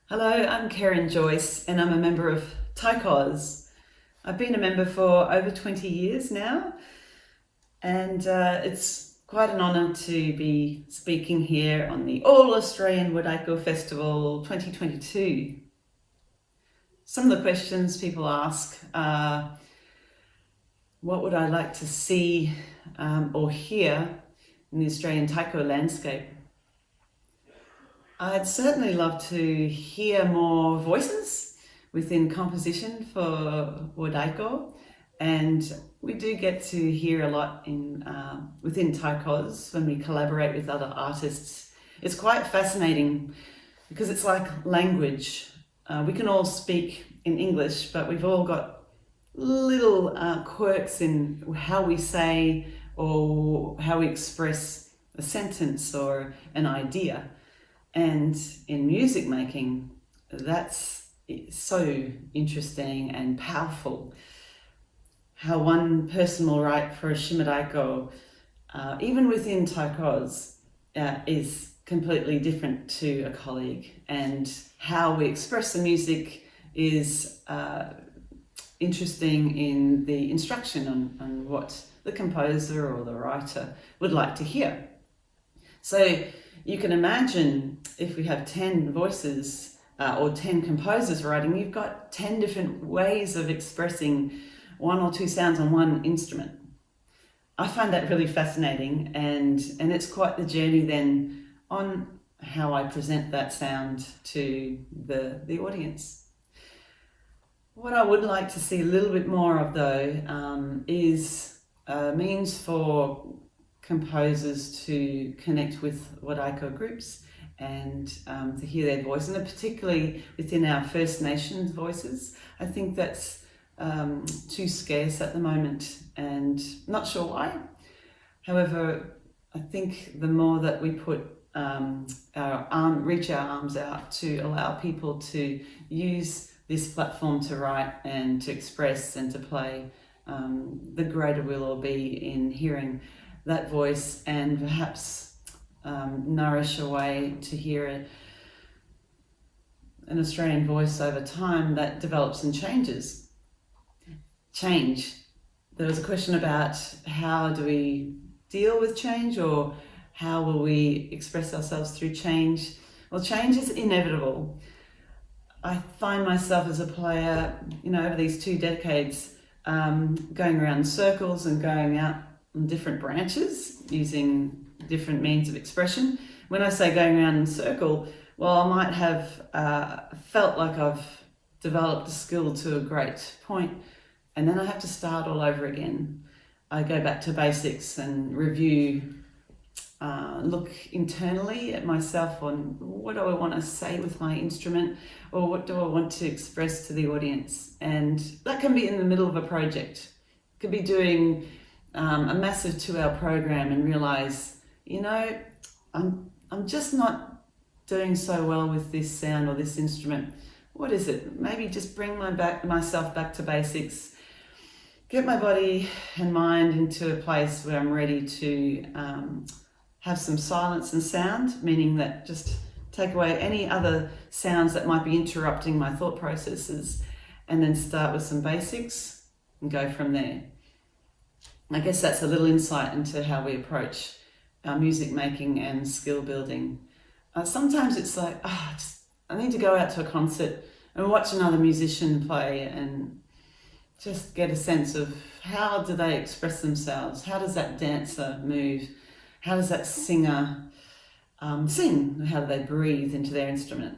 Hello, I'm Kerryn Joyce and I'm a member of TaikOz. I've been a member for over 20 years now, and it's quite an honour to be speaking here on the All Australian Taiko Festival 2022. Some of the questions people ask are, what would I like to see or hear in the Australian taiko landscape? I'd certainly love to hear more voices within composition for Taiko, and we do get to hear a lot within TaikOz when we collaborate with other artists. It's quite fascinating because it's like language. We can all speak in English, but we've all got little quirks in how we say or how we express a sentence or an idea. And in music making, that's so interesting and powerful. How one person will write for a shimadaiko, even within TaikOz, is completely different to a colleague. And how we express the music is interesting in the instruction on what the composer or the writer would like to hear. So you can imagine if we have 10 voices or 10 composers writing, you've got 10 different ways of expressing one or two sounds on one instrument. I find that really fascinating, and it's quite the journey then on how I present that sound to the audience. What I would like to see a little bit more of though is a means for composers to connect with Taiko groups and to hear their voice, and particularly within our First Nations voices. I think that's too scarce at the moment, and not sure why. However, I think the more that we reach our arms out to allow people to use this platform to write and to express and to play, the greater we'll all be in hearing that voice, and perhaps nourish a way to hear an Australian voice over time that develops and changes. Change. There was a question about how do we deal with change, or how will we express ourselves through change? Well, change is inevitable. I find myself as a player, over these 2 decades, going around circles and going out on different branches using different means of expression. When I say going around in a circle, well, I might have felt like I've developed a skill to a great point, and then I have to start all over again. I go back to basics and review, look internally at myself on what do I want to say with my instrument, or what do I want to express to the audience. And that can be in the middle of a project. It could be doing a massive 2-hour program and realize, I'm just not doing so well with this sound or this instrument. What is it? Maybe just bring myself back to basics, get my body and mind into a place where I'm ready to have some silence and sound, meaning that just take away any other sounds that might be interrupting my thought processes, and then start with some basics and go from there. I guess that's a little insight into how we approach our music making and skill building. Sometimes it's like, I need to go out to a concert and watch another musician play and just get a sense of how do they express themselves? How does that dancer move? How does that singer sing? How do they breathe into their instrument?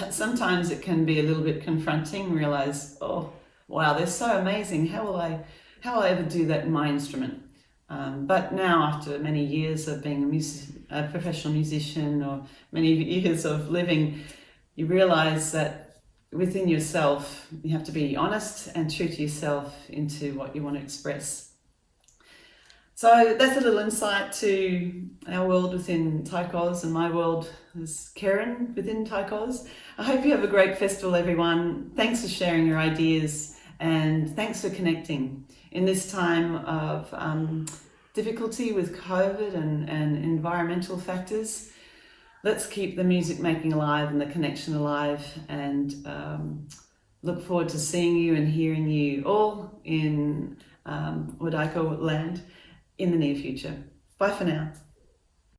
Sometimes it can be a little bit confronting, realize, oh, wow, they're so amazing. How will I ever do that in my instrument? But now, after many years of being a professional musician, or many years of living, you realize that within yourself, you have to be honest and true to yourself into what you want to express. So that's a little insight to our world within TaikOz, and my world is Kerryn within TaikOz. I hope you have a great festival, everyone. Thanks for sharing your ideas, and thanks for connecting. In this time of difficulty with COVID and environmental factors, let's keep the music making alive and the connection alive, and look forward to seeing you and hearing you all in Taiko land in the near future. Bye for now.